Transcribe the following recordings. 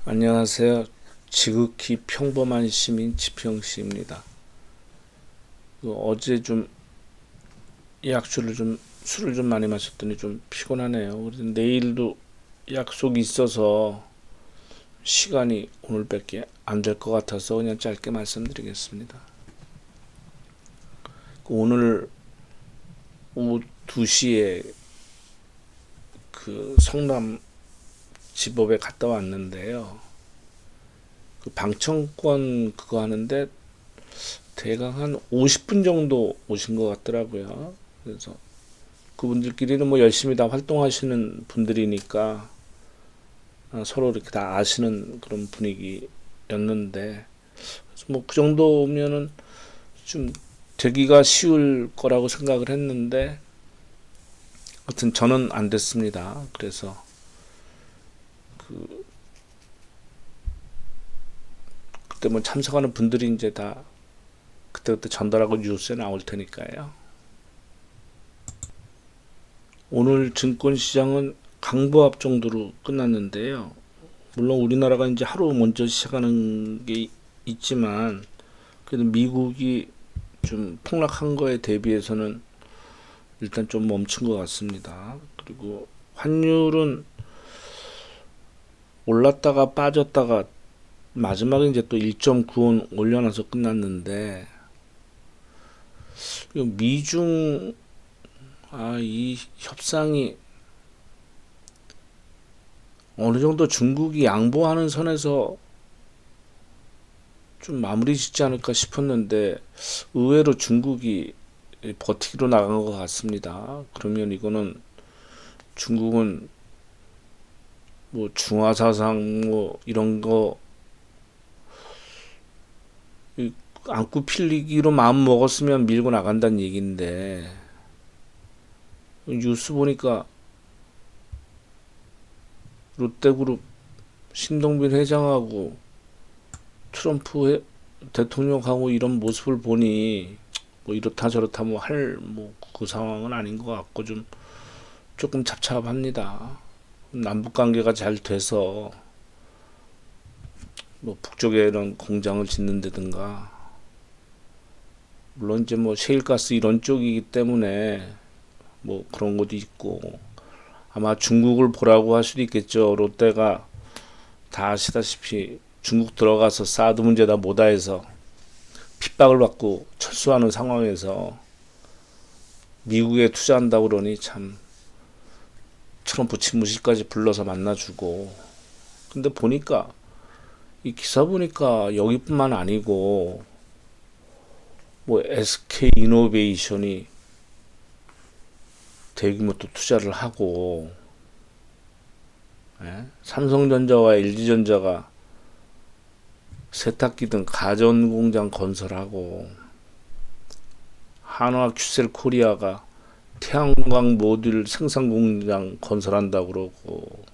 안녕하세요. 지극히 평범한 시민 지평씨입니다. 어제 좀 술을 좀 많이 마셨더니 좀 피곤하네요. 그래서 내일도 약속이 있어서 시간이 오늘밖에 안 될 것 같아서 그냥 짧게 말씀드리겠습니다. 오늘 오후 2시에 그 성남 지법에 갔다 왔는데요. 그 방청권 그거 하는데 대강 한 50분 정도 오신 것 같더라고요. 그래서 그분들끼리는 뭐 열심히 다 활동하시는 분들이니까 서로 이렇게 다 아시는 그런 분위기였는데 뭐 그 정도면은 좀 되기가 쉬울 거라고 생각을 했는데 하여튼 저는 안 됐습니다. 그래서 그 그때 뭐 참석하는 분들이 이제 다 그때그때 전달하고 뉴스에 나올 테니까요. 오늘 증권시장은 강보합 정도로 끝났는데요. 물론 우리나라가 이제 하루 먼저 시작하는 게 있지만 그래도 미국이 좀 폭락한 거에 대비해서는 일단 좀 멈춘 것 같습니다. 그리고 환율은 올랐다가 빠졌다가 마지막에 이제 또 1.9원 올려놔서 끝났는데 미중 이 협상이 어느 정도 중국이 양보하는 선에서 좀 마무리 짓지 않을까 싶었는데 의외로 중국이 버티기로 나간 것 같습니다. 그러면 이거는 중국은 뭐 중화사상 뭐 이런 거 안고 필리기로 마음 먹었으면 밀고 나간다는 얘기인데 뉴스 보니까 롯데그룹 신동빈 회장하고 트럼프 대통령하고 이런 모습을 보니 뭐 이렇다 저렇다 뭐 할 뭐 그 상황은 아닌 것 같고 좀 조금 잡잡합니다. 남북 관계가 잘 돼서 뭐 북쪽에 이런 공장을 짓는다든가 물론 이제 뭐 셰일가스 이런 쪽이기 때문에 뭐 그런 것도 있고 아마 중국을 보라고 할 수도 있겠죠. 롯데가 다 아시다시피 중국 들어가서 사드 문제다 뭐다 해서 핍박을 받고 철수하는 상황에서 미국에 투자한다고 그러니 참 트럼프 집무실까지 불러서 만나주고 근데 보니까 이 기사 보니까 여기뿐만 아니고 뭐 SK 이노베이션이 대규모 또 투자를 하고 삼성전자와 LG전자가 세탁기 등 가전 공장 건설하고 한화 큐셀 코리아가 태양광 모듈 생산 공장 건설한다고 그러고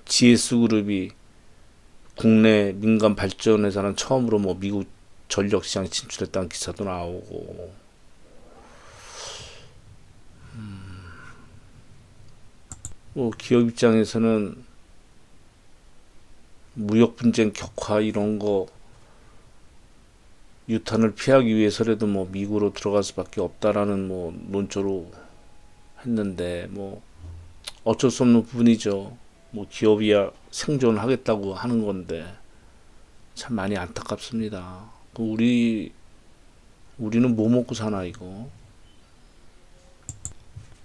GS그룹이 국내 민간 발전 회사는 처음으로 뭐 미국 전력 시장 진출했다는 기사도 나오고 뭐 기업 입장에서는 무역 분쟁 격화 이런 거 유탄을 피하기 위해서라도 뭐 미국으로 들어갈 수밖에 없다라는 뭐 논조로 했는데 뭐 어쩔 수 없는 부분이죠. 뭐 기업이야 생존하겠다고 하는 건데 참 많이 안타깝습니다. 우리는 뭐 먹고 사나 이거.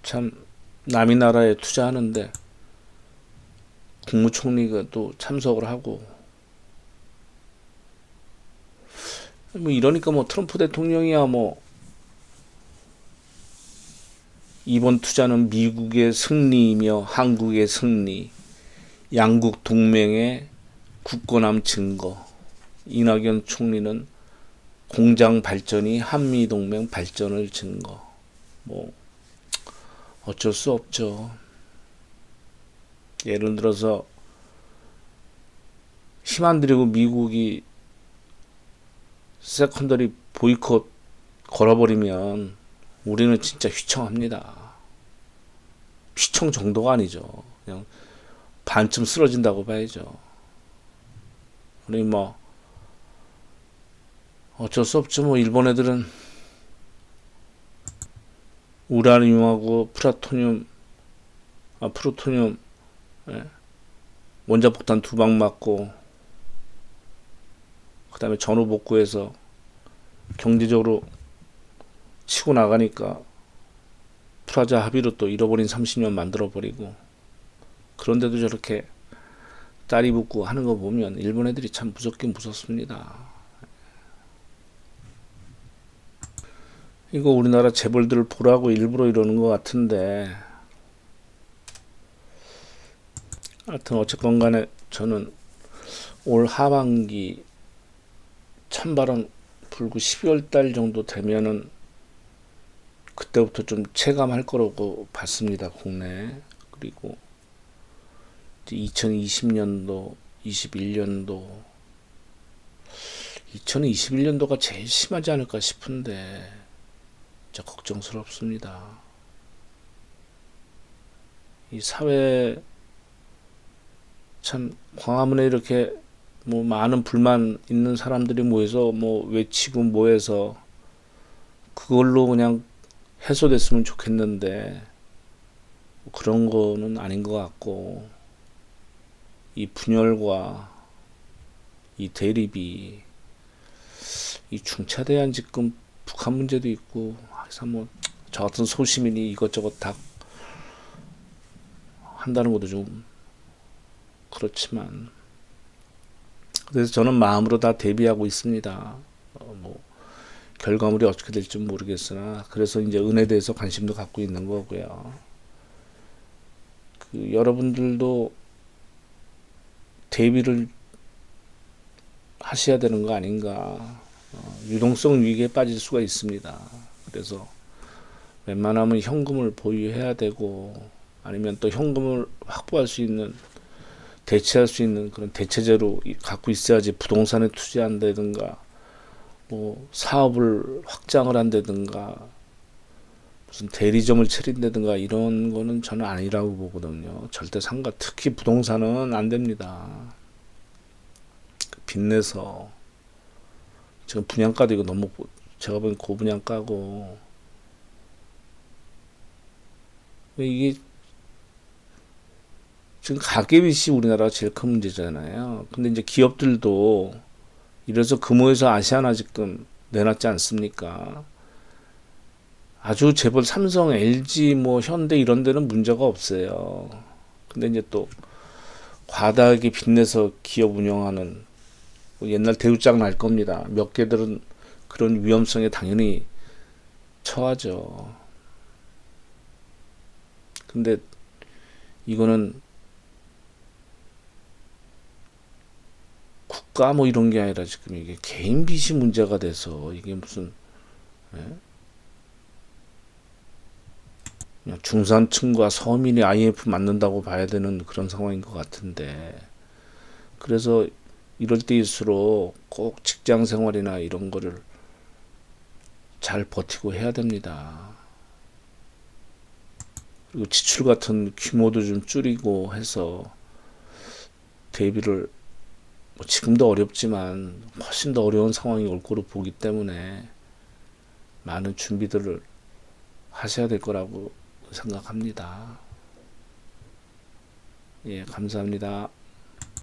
참 남의 나라에 투자하는데 국무총리가 또 참석을 하고 뭐 이러니까 뭐 트럼프 대통령이야 뭐 이번 투자는 미국의 승리이며 한국의 승리, 양국 동맹의 굳건함 증거. 이낙연 총리는 공장 발전이 한미 동맹 발전을 증거. 뭐 어쩔 수 없죠. 예를 들어서 힘 안 들이고 미국이 세컨더리 보이콧 걸어버리면 우리는 진짜 휘청합니다. 휘청 정도가 아니죠. 그냥 반쯤 쓰러진다고 봐야죠. 우리 뭐 어쩔 수 없죠. 뭐 일본 애들은 우라늄하고 프루토늄, 예, 원자폭탄 2방 맞고 그다음에 전후복구해서 경제적으로 치고 나가니까 프라자 합의로 또 잃어버린 30년 만들어버리고, 그런데도 저렇게 딸이 붙고 하는 거 보면 일본 애들이 참 무섭긴 무섭습니다. 이거 우리나라 재벌들 보라고 일부러 이러는 것 같은데, 하여튼 어쨌건 간에 저는 올 하반기 찬바람 불고 12월 달 정도 되면은 그때부터 좀 체감할 거라고 봤습니다, 국내. 그리고 2020년도, 21년도, 2021년도가 제일 심하지 않을까 싶은데 진짜 걱정스럽습니다. 이 사회 참 광화문에 이렇게 뭐 많은 불만 있는 사람들이 모여서 뭐 외치고 모여서 그걸로 그냥 해소됐으면 좋겠는데 그런 거는 아닌 것 같고, 이 분열과 이 대립이 이 중차대한 지금 북한 문제도 있고, 그래서 뭐 저 같은 소시민이 이것저것 다 한다는 것도 좀 그렇지만, 그래서 저는 마음으로 다 대비하고 있습니다. 뭐 결과물이 어떻게 될지 모르겠으나, 그래서 이제 은에 대해서 관심도 갖고 있는 거고요. 여러분들도 대비를 하셔야 되는 거 아닌가. 유동성 위기에 빠질 수가 있습니다. 그래서 웬만하면 현금을 보유해야 되고, 아니면 또 현금을 확보할 수 있는, 대체할 수 있는 그런 대체제로 갖고 있어야지 부동산에 투자한다든가, 뭐 사업을 확장을 한다든가, 무슨 대리점을 차린다든가 이런 거는 저는 아니라고 보거든요. 절대 특히 부동산은 안 됩니다. 빚내서 지금 분양가도 이거 너무 제가 보기엔 고분양가고, 이게 지금 가계빚이 우리나라가 제일 큰 문제잖아요. 근데 이제 기업들도 이래서 금호에서 아시아나 지금 내놨지 않습니까? 아주 재벌 삼성, LG, 뭐 현대 이런 데는 문제가 없어요. 근데 이제 또 과다하게 빚내서 기업 운영하는, 뭐 옛날 대우장 날 겁니다. 몇 개들은 그런 위험성에 당연히 처하죠. 근데 이거는 국가 뭐 이런 게 아니라 지금 이게 개인 빚이 문제가 돼서 이게 무슨, 예? 그냥 중산층과 서민이 IMF 맞는다고 봐야 되는 그런 상황인 것 같은데, 그래서 이럴 때일수록 꼭 직장 생활이나 이런 거를 잘 버티고 해야 됩니다. 그리고 지출 같은 규모도 좀 줄이고 해서 대비를, 뭐 지금도 어렵지만 훨씬 더 어려운 상황이 올 거로 보기 때문에 많은 준비들을 하셔야 될 거라고 생각합니다. 예, 감사합니다.